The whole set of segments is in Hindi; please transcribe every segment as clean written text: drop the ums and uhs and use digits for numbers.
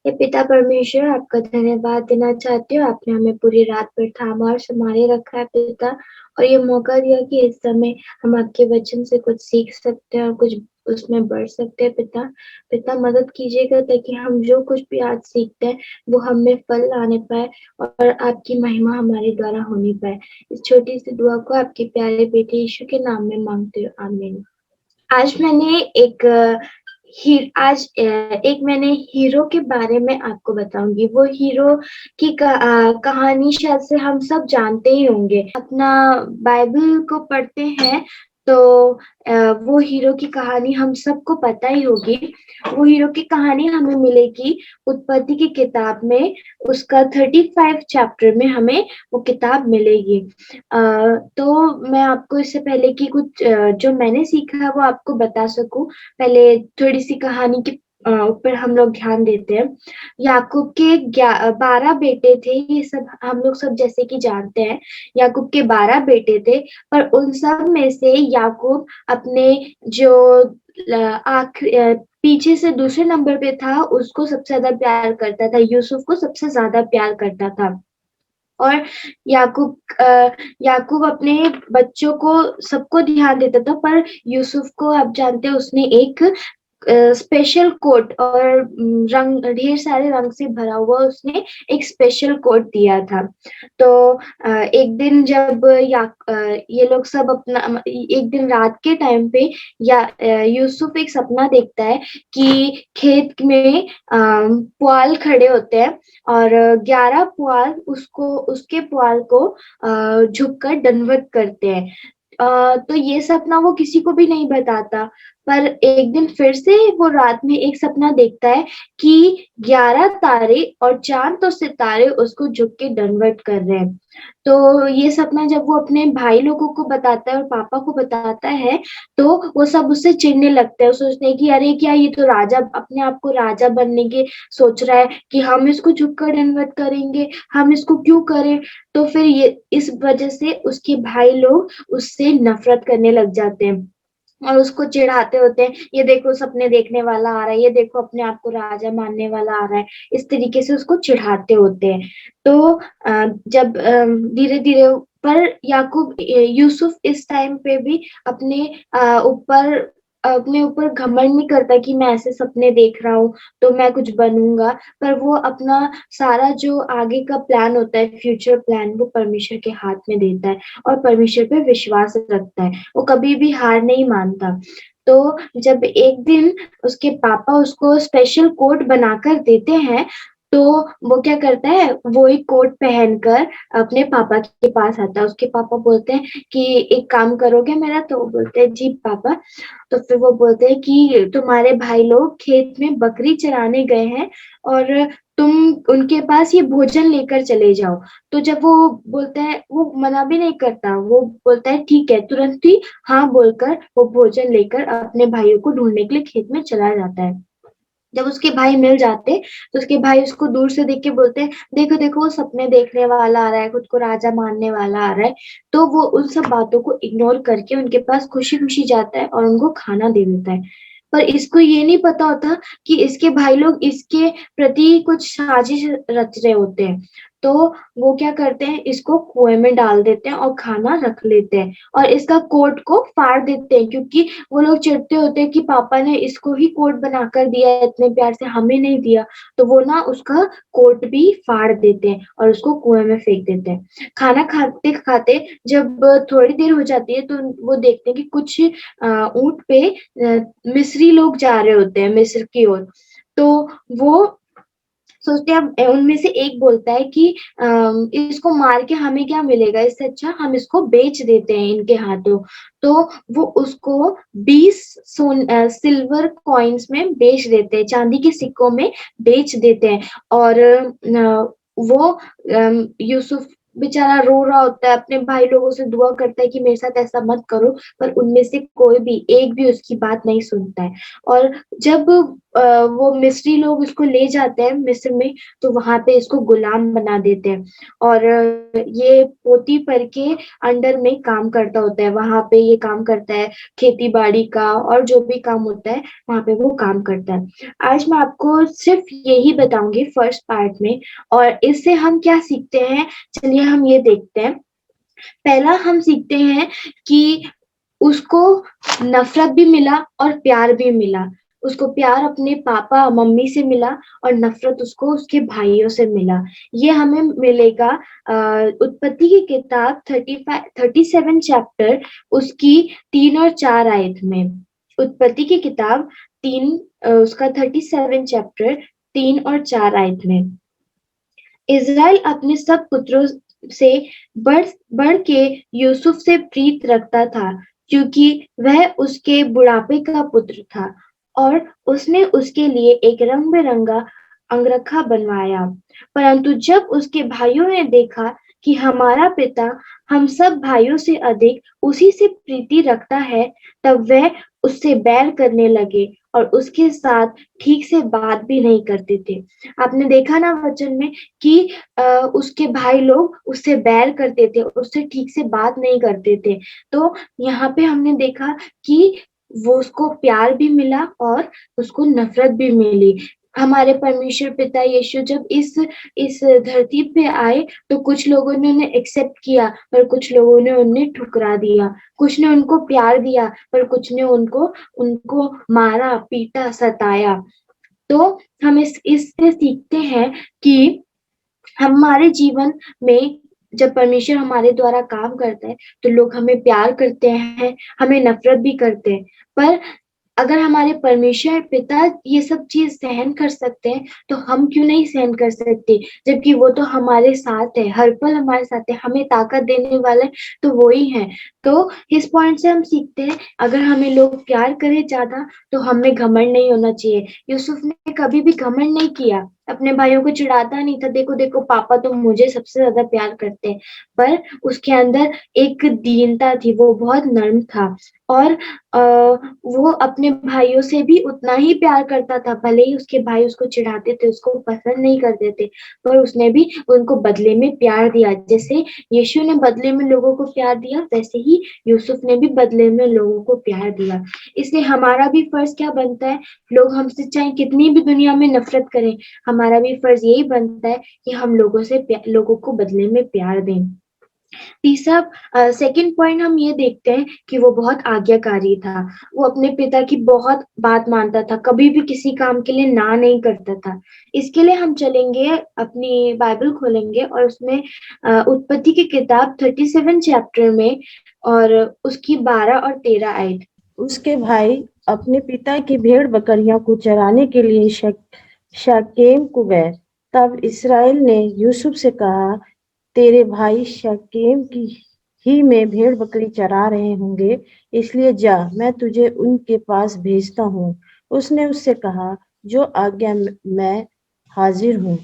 हे पिता परमेश्वर, आपका धन्यवाद देना चाहती हूँ, आपने हमें पूरी रात भर थामा और संभाले रखा है पिता, और ये मौका दिया कि इस समय हम आपके वचन से कुछ सीख सकते हैं और कुछ उसमें बढ़ सकते हैं पिता। पिता मदद कीजिएगा ताकि हम जो कुछ भी आज सीखते हैं, वो हम में फल लाने पाए और आपकी महिमा हमारे द्वारा होनी पाए। इस छोटी-सी दुआ को आपके प्यारे बेटे यीशु के नाम में माँगती हूँ, आमीन। आज मैंने एक एक मैंने हीरो के बारे में आपको बताऊँगी। वो हीरो की कहानी शायद से हम सब जानते ही होंगे। अपना बाइबल को पढ़ते हैं तो वो हीरो की कहानी हम सबको पता ही होगी। वो हीरो की कहानी हमें मिलेगी उत्पत्ति की किताब में, उसका 35 चैप्टर में हमें वो किताब मिलेगी। तो मैं आपको इससे पहले कि कुछ जो मैंने सीखा है वो आपको बता सकूँ, पहले थोड़ी-सी कहानी के ऊपर हम लोग ध्यान देते हैं। याकूब के 12 बेटे थे, ये सब हम लोग सब जैसे कि जानते हैं। याकूब के 12 बेटे थे, पर उन सब में से याकूब अपने जो पीछे से दूसरे नंबर पे था, उसको सबसे ज़्यादा प्यार करता था, यूसुफ को सबसे ज़्यादा प्यार करता था। और याकूब अपने बच्चों को सबको ध्यान देता था, पर यूसुफ को आप जानते हैं उसने एक स्पेशल कोट और रंग ढेर सारे रंग से भरा हुआ उसने एक स्पेशल कोट दिया था। तो एक दिन जब ये लोग सब अपना एक दिन रात के टाइम पे यूसुफ एक सपना देखता है कि खेत में पुआल खड़े होते हैं और 11 पुआल उसके पुआल को झुककर दंडवत करते हैं। तो ये सपना वो किसी को भी नहीं बताता, पर एक दिन फिर से वो रात में एक सपना देखता है कि 11 तारे और चाँद तो सितारे उसको झुक के दंडवत कर रहे हैं। तो ये सपना जब वो अपने भाई लोगों को बताता है और पापा को बताता है, तो वो सब उससे चिढ़ने लगते हैं। सोचते हैं कि अरे क्या ये तो राजा अपने आप को राजा बनने के सोच रहा है कि हम इसको झुककर दंडवत करेंगे, हम इसको क्यों करें? तो फिर ये इस वजह से उसके भाई लोग उससे नफ़रत करने लग जाते हैं। और उसको चिढ़ाते होते हैं, ये देखो सपने देखने वाला आ रहा है, ये देखो अपने आप को राजा मानने वाला आ रहा है, इस तरीके से उसको चिढ़ाते होते हैं। तो जब धीरे-धीरे पर यूसुफ इस टाइम पे भी अपने ऊपर घमंड नहीं करता कि मैं ऐसे सपने देख रहा हूँ, तो मैं कुछ बनूँगा, पर वो अपना सारा जो आगे का प्लान होता है, फ्यूचर प्लान, वो परमेश्वर के हाथ में देता है और परमेश्वर पे विश्वास रखता है। वो कभी भी हार नहीं मानता। तो जब एक दिन उसके पापा उसको स्पेशल कोट बनाकर देते हैं, तो वो क्या करता है, वो एक कोट पहनकर अपने पापा के पास आता है। उसके पापा बोलते हैं कि एक काम करोगे मेरा? तो वो बोलते हैं जी पापा। तो फिर वो बोलते हैं कि तुम्हारे भाई लोग खेत में बकरी चराने गए हैं और तुम उनके पास ये भोजन लेकर चले जाओ। तो जब वो बोलता है, वो मना भी नहीं करता, वो बोलता है ठीक है, तुरंत ही हाँ बोलकर वो भोजन लेकर अपने भाइयों को ढूँढने के लिए खेत में चला जाता है। जब उसके भाई मिल जाते, तो उसके भाई उसको दूर से देख के बोलते हैं, "देखो, देखो वो सपने देखने वाला आ रहा है, खुद को राजा मानने वाला आ रहा है।" तो वो उन सब बातों को इग्नोर करके उनके पास खुशी-खुशी जाता है और उनको खाना दे देता है। पर इसको ये नहीं पता होता कि इसके भाई लोग इसके प्रति कुछ साजिश रच रहे होते हैं। तो वो क्या करते हैं, इसको कुएँ में डाल देते हैं और खाना रख लेते हैं और इसका कोट को फाड़ देते हैं, क्योंकि वो लोग चिढ़ते होते हैं कि पापा ने इसको ही कोट बनाकर दिया है इतने प्यार से, हमें नहीं दिया। तो वो ना उसका कोट भी फाड़ देते हैं और उसको कुएँ में फेंक देते हैं। खाना खाते-खाते जब थोड़ी देर हो जाती है, तो वो देखते हैं कि कुछ ऊँट पे मिस्री लोग जा रहे होते हैं मिस्र की ओर। तो वो सोचते हैं, अब उनमें से एक बोलता है कि इसको मार के हमें क्या मिलेगा? इससे अच्छा हम इसको बेच देते हैं इनके हाथों। तो वो उसको 20 सिल्वर कॉइन्स में बेच देते हैं, चाँदी के सिक्कों में बेच देते हैं और वो यूसुफ बेचारा रो रहा होता है, अपने भाई लोगों से दुआ करता है कि मेरे साथ ऐसा मत करो, पर उनमें से कोई भी, एक भी उसकी बात नहीं सुनता है। और जब वो मिस्री लोग इसको ले जाते हैं मिस्र में, तो वहां पे इसको गुलाम बना देते हैं। और ये पोतीफर के अंडर में काम करता होता है, वहां पे ये काम करता है खेती बाड़ी का, और जो भी काम होता है वहां पे वो काम करता है। आज मैं आपको सिर्फ यही बताऊंगी फर्स्ट पार्ट में, और इससे हम क्या सीखते हैं, चलिए हम ये देखते हैं। पहला हम सीखते हैं कि उसको नफ़रत भी मिला और प्यार भी मिला। उसको प्यार अपने पापा मम्मी से मिला, और नफ़रत उसको उसके भाइयों से मिला। ये हमें मिलेगा उत्पत्ति की किताब 37 चैप्टर, उसकी 3 और 4 आयत में। उत्पत्ति की किताब उसका 37 चैप्टर 3 और 4 आयत में। इज़राइल अपने सब पुत्रों से बढ़ बढ़ के यूसुफ से प्रीत रखता था, क्योंकि वह उसके बुढ़ापे का पुत्र था, और उसने उसके लिए एक रंग-बिरंगा अंगरखा बनवाया। परंतु जब उसके भाइयों ने देखा कि हमारा पिता हम सब भाइयों से अधिक उसी से प्रीति रखता है, तब वह उससे बैर करने लगे और उसके साथ ठीक से बात भी नहीं करते थे। आपने देखा ना वचन में कि उसके भाई लोग उससे बैर करते थे, उससे ठीक से बात नहीं करते थे। तो यहाँ पे हमने देखा कि वो उसको प्यार भी मिला और उसको नफ़रत भी मिली। हमारे परमेश्वर पिता यीशु जब इस धरती पे आए, तो कुछ लोगों ने उन्हें एक्सेप्ट किया, पर कुछ लोगों ने उन्हें ठुकरा दिया। कुछ ने उनको प्यार दिया, पर कुछ ने उनको उनको मारा, पीटा, सताया। तो हम इससे सीखते हैं कि हमारे जीवन में जब परमेश्वर हमारे द्वारा काम करता है, तो लोग हमें प्यार करते हैं, हमें नफ़रत भी करते हैं। पर अगर हमारे परमेश्वर पिता ये सब चीज़ सहन कर सकते हैं, तो हम क्यों नहीं सहन कर सकते? जबकि वो तो हमारे साथ है, हर पल हमारे साथ है, हमें ताकत देने वाला तो वो ही है। तो इस पॉइंट से हम सीखते हैं, अगर हमें लोग प्यार करें ज़्यादा, तो हमें घमंड नहीं होना चाहिए। यूसुफ ने कभी भी घमंड नहीं किया, अपने भाइयों को चिढ़ाता नहीं था, देखो देखो पापा तो मुझे सबसे ज़्यादा प्यार करते हैं। पर उसके अंदर एक दीनता थी, वो बहुत नर्म था, और वो अपने भाइयों से भी उतना ही प्यार करता था, भले ही उसके भाई उसको चिढ़ाते थे, उसको पसंद नहीं करते थे, पर उसने भी उनको बदले में प्यार दिया। जैसे यीशु ने बदले में लोगों को प्यार दिया, वैसे ही यूसुफ ने भी बदले में लोगों को प्यार दिया। इसलिए हमारा भी फर्ज क्या बनता है, लोग हमसे चाहे कितनी भी दुनिया में नफ़रत करें, हमारा भी फर्ज यही बनता है कि हम लोगों को बदले में प्यार दें। तीसरा सेकंड पॉइंट हम ये देखते हैं कि वो बहुत आज्ञाकारी था। वो अपने पिता की बहुत बात मानता था, कभी भी किसी काम के लिए ना नहीं करता था। इसके लिए हम चलेंगे, अपनी बाइबल खोलेंगे और उसमें उत्पत्ति की किताब 37 चैप्टर में और उसकी 12 और 13 आयत। उसके भाई अपने पिता की भेड़ बकरियों को चराने के लिए शकेम को गए। तब इसराइल ने यूसुफ से कहा, तेरे भाई शकेम की ही में भेड़ बकरी चरा रहे होंगे, इसलिए जा, मैं तुझे उनके पास भेजता हूँ। उसने उससे कहा, जो आज्ञा मैं हाजिर हूँ।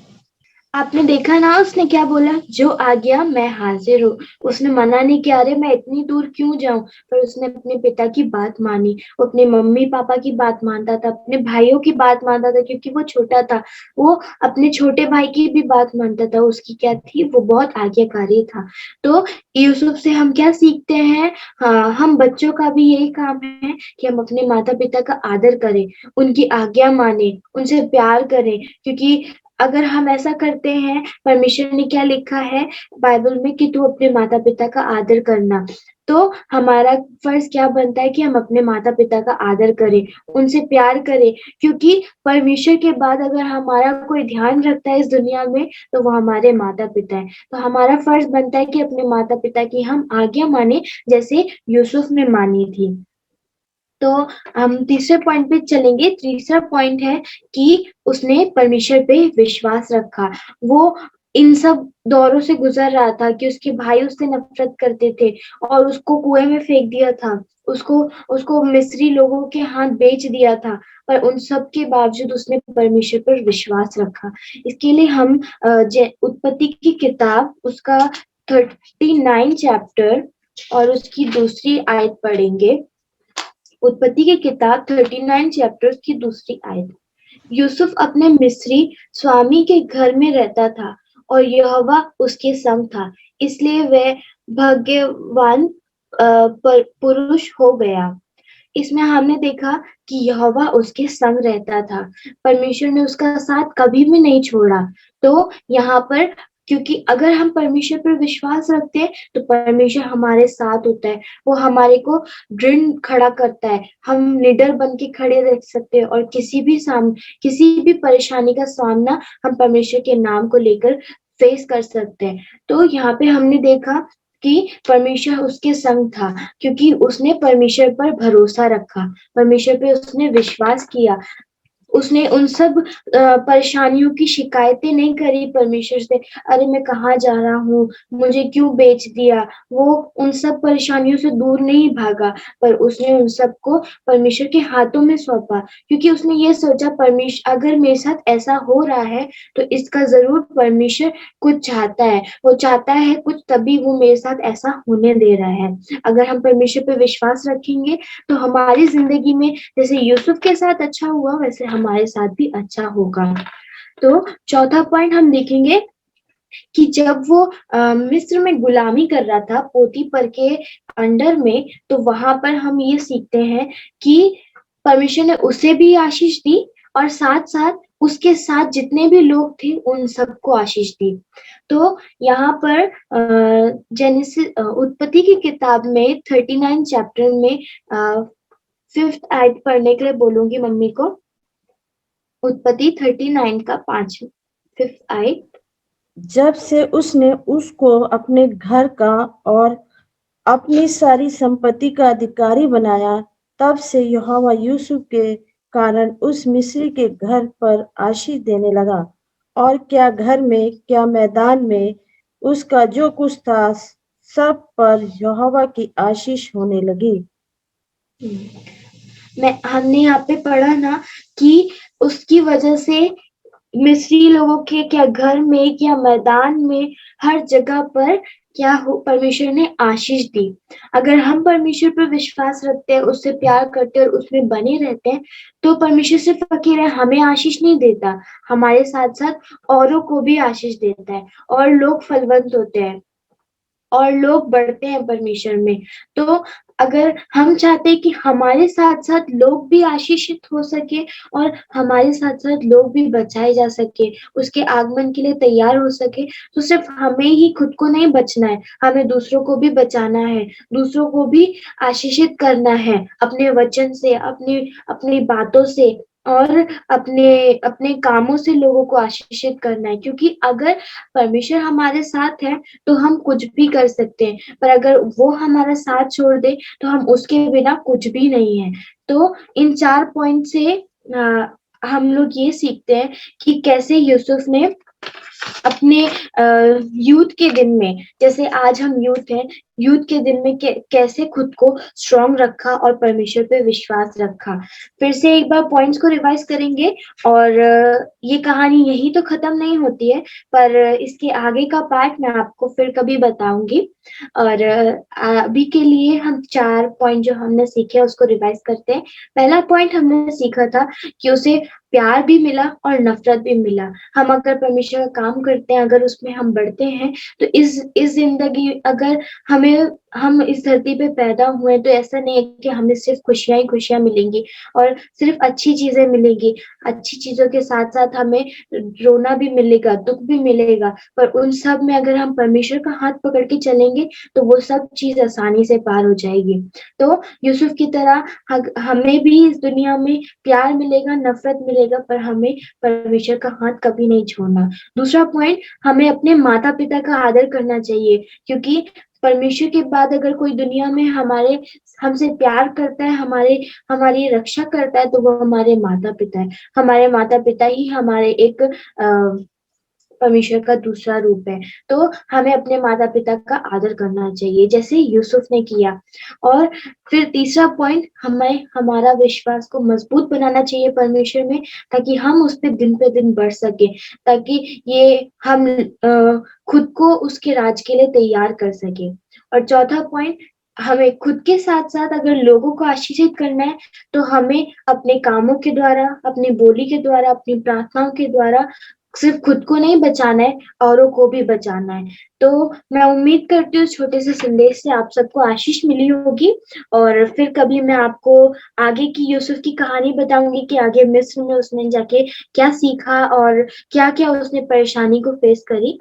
आपने देखा ना उसने क्या बोला, जो आ गया मैं हाजिर हूँ। उसने मना नहीं किया, अरे मैं इतनी दूर क्यों जाऊं, पर उसने अपने पिता की बात मानी। वो अपने मम्मी पापा की बात मानता था, अपने भाइयों की बात मानता था, क्योंकि वो छोटा था। वो अपने छोटे भाई की भी बात मानता था। उसकी क्या थी, वो बहुत आज्ञाकारी था। तो यूसुफ से हम क्या सीखते हैं, हाँ, हम बच्चों का भी यही काम है कि हम अपने माता पिता का आदर करें, उनकी आज्ञा माने, उनसे प्यार करें, क्योंकि अगर हम ऐसा करते हैं, परमेश्वर ने क्या लिखा है बाइबल में कि तू अपने माता पिता का आदर करना। तो हमारा फर्ज क्या बनता है कि हम अपने माता पिता का आदर करें, उनसे प्यार करें, क्योंकि परमेश्वर के बाद अगर हमारा कोई ध्यान रखता है इस दुनिया में, तो वो हमारे माता पिता है। तो हमारा फर्ज बनता है कि अपने माता पिता की हम आज्ञा माने, जैसे यूसुफ ने मानी थी। तो हम तीसरे पॉइंट पे चलेंगे। तीसरा पॉइंट है कि उसने परमेश्वर पे विश्वास रखा। वो इन सब दौरों से गुजर रहा था कि उसके भाई उससे नफ़रत करते थे और उसको कुएँ में फेंक दिया था। उसको उसको मिस्री लोगों के हाथ बेच दिया था, पर उन सब के बावजूद उसने परमेश्वर पर विश्वास रखा। इसके लिए हम उत्पत्ति की किताब उसका 39 चैप्टर और उसकी दूसरी आयत पढ़ेंगे। उत्पत्ति की किताब 39 चैप्टर्स की दूसरी आयत। यूसुफ अपने मिस्री स्वामी के घर में रहता था और यहोवा उसके संग था, इसलिए वह भाग्यवान पुरुष हो गया। इसमें हमने देखा कि यहोवा उसके संग रहता था। परमेश्वर ने उसका साथ कभी भी नहीं छोड़ा। तो यहाँ पर क्योंकि अगर हम परमेश्वर पर विश्वास रखते हैं तो परमेश्वर हमारे साथ होता है। वो हमारे को दृढ़ खड़ा करता है। हम निडर बन के खड़े रह सकते हैं और किसी भी परेशानी का सामना हम परमेश्वर के नाम को लेकर फेस कर सकते हैं। तो यहाँ पे हमने देखा कि परमेश्वर उसके संग था क्योंकि उसने परमेश्वर पर भरोसा रखा, परमेश्वर पे उसने विश्वास किया। उसने उन सब परेशानियों की शिकायतें नहीं करी परमेश्वर से, अरे मैं कहाँ जा रहा हूँ, मुझे क्यों बेच दिया? वो उन सब परेशानियों से दूर नहीं भागा, पर उसने उन सबको परमेश्वर के हाथों में सौंपा क्योंकि उसने ये सोचा अगर मेरे साथ ऐसा हो रहा है, तो इसका ज़रूर परमेश्वर कुछ चाहता है। वो चाहता है कुछ तभी वो मेरे साथ ऐसा होने दे रहा है। अगर हम परमेश्वर पे विश्वास रखेंगे, तो हमारी ज़िंदगी में जैसे यूसुफ के साथ अच्छा हुआ वैसे हमारे साथ भी अच्छा होगा। तो चौथा पॉइंट हम देखेंगे कि जब वो मिस्र में गुलामी कर रहा था पोतीफर के अंडर में, तो वहां पर हम ये सीखते हैं कि परमेश्वर ने उसे भी आशीष दी और साथ-साथ उसके साथ जितने भी लोग थे उन सबको आशीष दी। तो यहाँ पर उत्पत्ति की किताब में 39 चैप्टर में 5th आयत पढ़ने के लिए बोलूंगी मम्मी को। उत्पत्ति 39 का 5th आयत। जब से उसने उसको अपने घर का और अपनी सारी संपत्ति का अधिकारी बनाया, तब से यहोवा यूसुफ के कारण उस मिस्री के घर पर आशीष देने लगा। और क्या घर में क्या मैदान में उसका जो कुछ था, सब पर यहोवा की आशीष होने लगी। हमने यहाँ पे पढ़ा ना कि उसकी वजह से मिस्री लोगों के क्या घर में क्या मैदान में हर जगह पर क्या हो परमेश्वर ने आशीष दी। अगर हम परमेश्वर पर विश्वास रखते हैं, उससे प्यार करते हैं और उसमें बने रहते हैं, तो परमेश्वर सिर्फ अकेले हमें आशीष नहीं देता, हमारे साथ-साथ औरों को भी आशीष देता है और लोग फलवंत होते हैं और लोग बढ़ते हैं परमेश्वर में। तो अगर हम चाहते हैं कि हमारे साथ-साथ लोग भी आशीषित हो सके और हमारे साथ-साथ लोग भी बचाए जा सके, उसके आगमन के लिए तैयार हो सके, तो सिर्फ हमें ही खुद को नहीं बचना है, हमें दूसरों को भी बचाना है, दूसरों को भी आशीषित करना है अपने वचन से, अपनी बातों से और अपने अपने कामों से लोगों को आशीषित करना है। क्योंकि अगर परमेश्वर हमारे साथ है, तो हम कुछ भी कर सकते हैं, पर अगर वो हमारा साथ छोड़ दे, तो हम उसके बिना कुछ भी नहीं है। तो इन 4 पॉइंट से हम लोग ये सीखते हैं कि कैसे यूसुफ ने अपने यूथ के दिन में, जैसे आज हम यूथ हैं, यूथ के दिन में कैसे खुद को स्ट्रॉन्ग रखा और परमेश्वर पे विश्वास रखा। फिर से एक बार पॉइंट्स को रिवाइज करेंगे और ये कहानी यहीं तो खत्म नहीं होती है, पर इसके आगे का पार्ट मैं आपको फिर कभी बताऊंगी। और अभी के लिए हम 4 पॉइंट जो हमने सीखे उसको रिवाइज करते हैं। पहला पॉइंट हमने सीखा था कि उसे प्यार भी मिला और नफरत भी मिला। हम अगर परमेश्वर का काम करते हैं, अगर उसमें हम बढ़ते हैं, तो इस ज़िंदगी अगर हम इस धरती पे पैदा हुए, तो ऐसा नहीं है कि हमें सिर्फ़ खुशियाँ ही खुशियाँ मिलेंगी और सिर्फ़ अच्छी चीज़ें मिलेंगी। अच्छी चीज़ों के साथ-साथ हमें रोना भी मिलेगा, दुःख भी मिलेगा, पर उन सब में अगर हम परमेश्वर का हाथ पकड़ के चलेंगे, तो वो सब चीज़ आसानी से पार हो जाएगी। तो यूसुफ की तरह हमें भी इस दुनिया में प्यार मिलेगा, नफ़रत मिलेगा, पर हमें परमेश्वर का हाथ कभी नहीं छोड़ना। दूसरा पॉइंट, हमें अपने माता-पिता का आदर करना चाहिए क्योंकि परमेश्वर के बाद अगर कोई दुनिया में हमसे प्यार करता है, हमारी रक्षा करता है, तो वो हमारे माता-पिता हैं। हमारे माता-पिता ही हमारे एक परमेश्वर का दूसरा रूप है। तो हमें अपने माता-पिता का आदर करना चाहिए, जैसे यूसुफ ने किया। और फिर तीसरा पॉइंट, हमें हमारा विश्वास को मज़बूत बनाना चाहिए परमेश्वर में, ताकि हम उस पे दिन बढ़ सकें, ताकि हम खुद को उसके राज के लिए तैयार कर सकें। और चौथा पॉइंट, हमें खुद के साथ-साथ अगर लोगों को आशीषित करना है, तो हमें अपने कामों के द्वारा, अपनी बोली के द्वारा, अपनी प्रार्थनाओं के द्वारा सिर्फ़ खुद को नहीं बचाना है, औरों को भी बचाना है। तो मैं उम्मीद करती हूँ छोटे से संदेश से आप सबको आशीष मिली होगी और फिर कभी मैं आपको आगे की यूसुफ की कहानी बताऊँगी कि आगे मिस्र में उसने जाके क्या सीखा और क्या-क्या उसने परेशानी को फ़ेस करी।